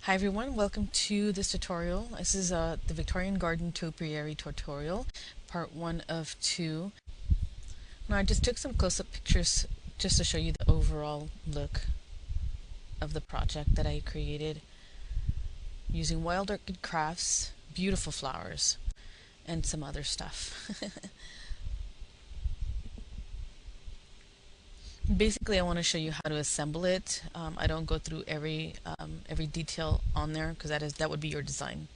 Hi everyone, welcome to this tutorial. This is the Victorian Garden Topiary tutorial, part one of two. Now I just took some close-up pictures just to show you the overall look of the project that I created using Wild Orchid Crafts, beautiful flowers, and some other stuff. Basically, I want to show you how to assemble it. I don't go through every detail on there because that would be your design.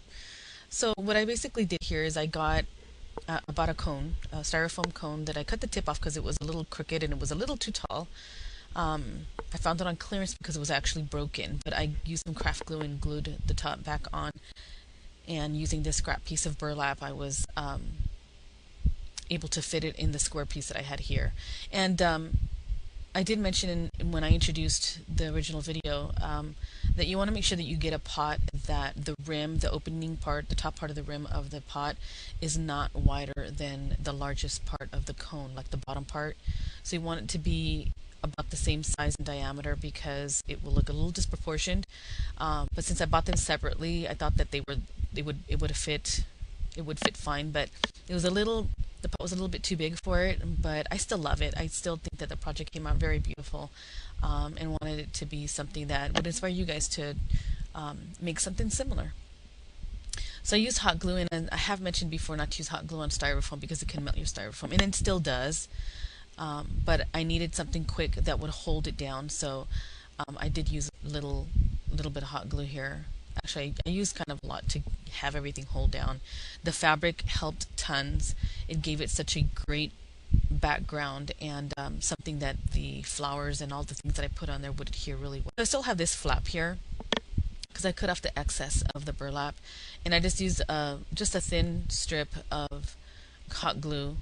So what I basically did here is I bought a cone, a styrofoam cone that I cut the tip off because it was a little crooked and it was a little too tall. I found it on clearance because it was actually broken, but I used some craft glue and glued the top back on. And using this scrap piece of burlap, I was able to fit it in the square piece that I had here. And I did mention when I introduced the original video that you want to make sure that you get a pot that the rim, the opening part, the top part of the rim of the pot is not wider than the largest part of the cone, like the bottom part. So you want it to be about the same size and diameter because it will look a little disproportioned. But since I bought them separately, I thought that it would fit fine, but the pot was a little bit too big for it, but I still love it. I still think that the project came out very beautiful, and wanted it to be something that would inspire you guys to make something similar. So I used hot glue, and I have mentioned before not to use hot glue on styrofoam because it can melt your styrofoam, and it still does. But I needed something quick that would hold it down, so I did use a little bit of hot glue here. Actually, I used kind of a lot to have everything hold down. The fabric helped tons. It gave it such a great background and something that the flowers and all the things that I put on there would adhere really well. I still have this flap here because I cut off the excess of the burlap, and I just used just a thin strip of hot glue.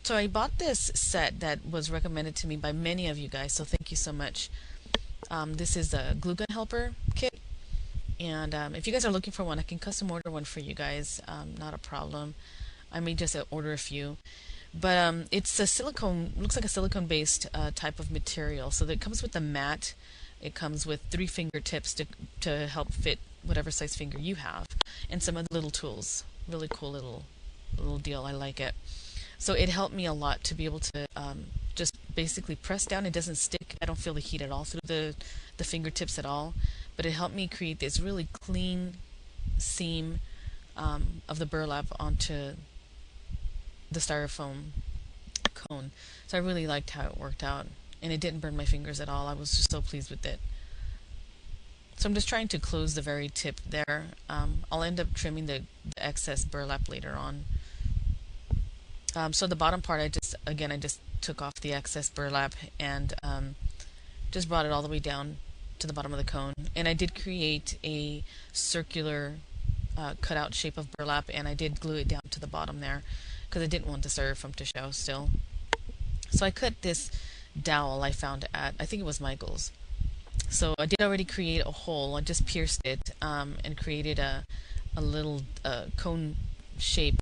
So I bought this set that was recommended to me by many of you guys, so thank you so much. This is a glue gun helper kit. And if you guys are looking for one, I can custom order one for you guys. Not a problem. I may just order a few. But it's a silicone, looks like a silicone-based type of material. So that it comes with a mat. It comes with 3 fingertips to help fit whatever size finger you have, and some other little tools. Really cool little deal. I like it. So it helped me a lot to be able to just basically press down. It doesn't stick. I don't feel the heat at all through the fingertips at all. But it helped me create this really clean seam of the burlap onto the styrofoam cone. So I really liked how it worked out, and it didn't burn my fingers at all. I was just so pleased with it. So I'm just trying to close the very tip there. I'll end up trimming the excess burlap later on. So the bottom part, I just took off the excess burlap and just brought it all the way down to the bottom of the cone. And I did create a circular cutout shape of burlap, and I did glue it down to the bottom there because I didn't want the styrofoam to show still. So I cut this dowel I found at, I think it was Michael's. So I did already create a hole. I just pierced it and created a little cone shape,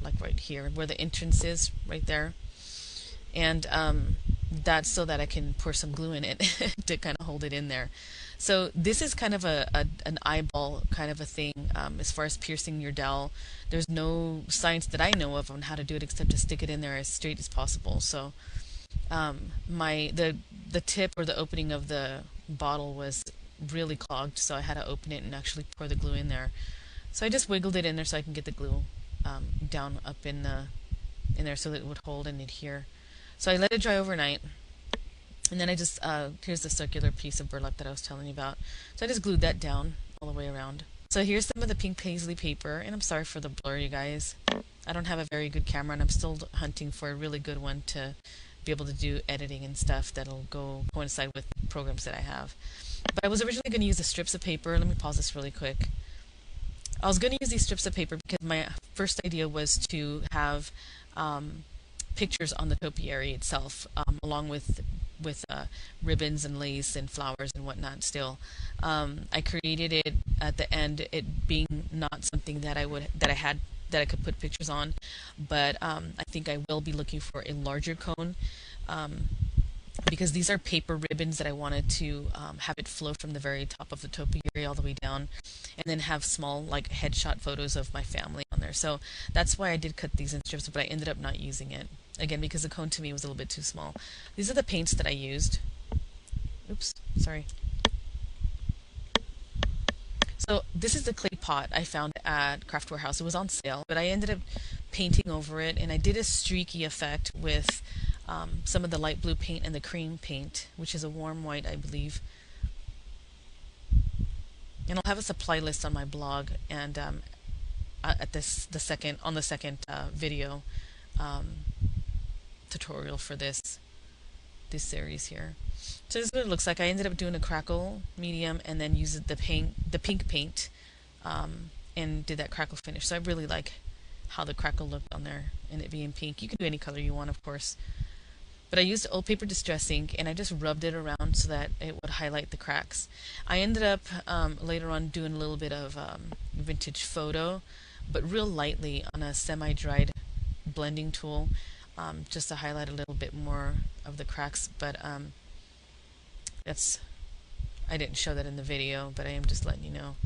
like right here where the entrance is, right there. And that's so that I can pour some glue in it to kind of hold it in there. So this is kind of an eyeball kind of a thing as far as piercing your dowel. There's no science that I know of on how to do it except to stick it in there as straight as possible. So the tip or the opening of the bottle was really clogged, so I had to open it and actually pour the glue in there. So I just wiggled it in there so I can get the glue down up in there so that it would hold and adhere. So I let it dry overnight, and then I just here's the circular piece of burlap that I was telling you about. So I just glued that down all the way around. So here's some of the pink paisley paper, and I'm sorry for the blur, you guys. I don't have a very good camera, and I'm still hunting for a really good one to be able to do editing and stuff that'll coincide with programs that I have. But I was originally going to use the strips of paper. Let me pause this really quick. I was going to use these strips of paper because my first idea was to have pictures on the topiary itself, along with ribbons and lace and flowers and whatnot. Still, I created it at the end, it being not something that I could put pictures on, but I think I will be looking for a larger cone because these are paper ribbons that I wanted to have it flow from the very top of the topiary all the way down, and then have small like headshot photos of my family on there. So that's why I did cut these in strips, but I ended up not using it. Again, because the cone to me was a little bit too small. These are the paints that I used. Oops, sorry. So this is the clay pot I found at Craft Warehouse. It was on sale, but I ended up painting over it, and I did a streaky effect with some of the light blue paint and the cream paint, which is a warm white, I believe. And I'll have a supply list on my blog and at the second video tutorial for this series here. So this is what it looks like. I ended up doing a crackle medium and then used the pink paint and did that crackle finish. So I really like how the crackle looked on there and it being pink. You can do any color you want, of course. But I used old paper distress ink and I just rubbed it around so that it would highlight the cracks. I ended up later on doing a little bit of vintage photo, but real lightly on a semi-dried blending tool, just to highlight a little bit more of the cracks. But I didn't show that in the video, but I am just letting you know.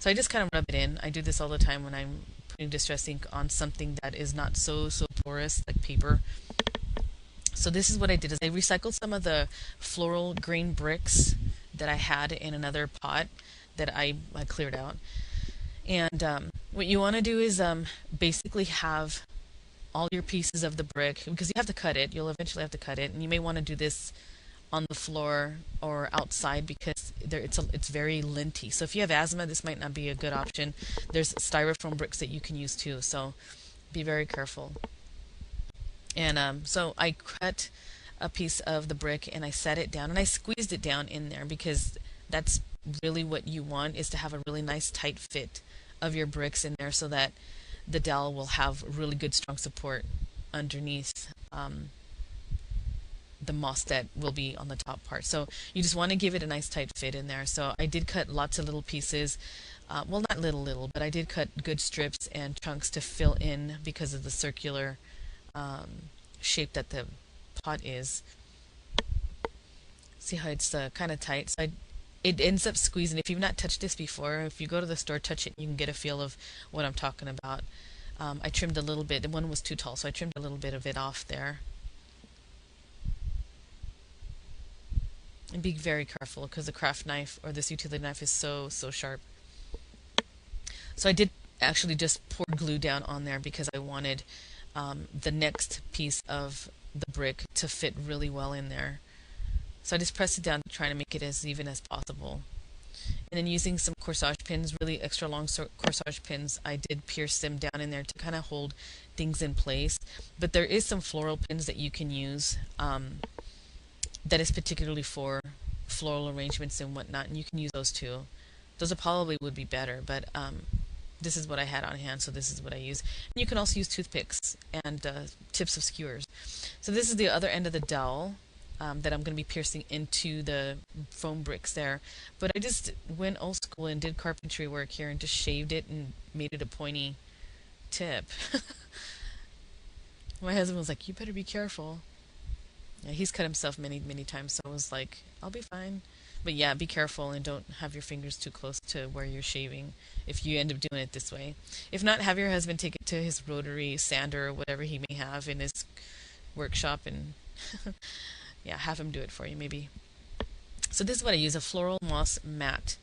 So I just kind of rub it in. I do this all the time when I'm putting distress ink on something that is not so porous like paper. So this is what I did, is I recycled some of the floral green bricks that I had in another pot that I cleared out. And what you want to do is basically have all your pieces of the brick, because you have to cut it. You'll eventually have to cut it, and you may want to do this on the floor or outside because it's very linty. So if you have asthma, this might not be a good option. There's styrofoam bricks that you can use too, so be very careful. And so I cut a piece of the brick and I set it down and I squeezed it down in there, because that's really what you want, is to have a really nice tight fit of your bricks in there so that the dowel will have really good strong support underneath the moss that will be on the top part. So you just want to give it a nice tight fit in there. So I did cut lots of little pieces, well, not little, but I did cut good strips and chunks to fill in because of the circular shape that the pot is. See how it's kind of tight? So it ends up squeezing. If you've not touched this before, if you go to the store, touch it, you can get a feel of what I'm talking about. I trimmed a little bit. The one was too tall, so I trimmed a little bit of it off there. And be very careful, because the craft knife or this utility knife is so sharp. So I did actually just pour glue down on there because I wanted the next piece of the brick to fit really well in there. So I just pressed it down, trying to make it as even as possible. And then using some corsage pins, really extra long corsage pins, I did pierce them down in there to kind of hold things in place. But there is some floral pins that you can use that is particularly for floral arrangements and whatnot, and you can use those too. Those probably would be better, but this is what I had on hand, so this is what I use. And you can also use toothpicks and tips of skewers. So this is the other end of the dowel that I'm going to be piercing into the foam bricks there. But I just went old school and did carpentry work here and just shaved it and made it a pointy tip. My husband was like, "You better be careful." Yeah, he's cut himself many times, so I was like, I'll be fine. But yeah, be careful and don't have your fingers too close to where you're shaving if you end up doing it this way. If not, have your husband take it to his rotary sander or whatever he may have in his workshop and yeah, have him do it for you maybe. So this is what I use, a floral moss matte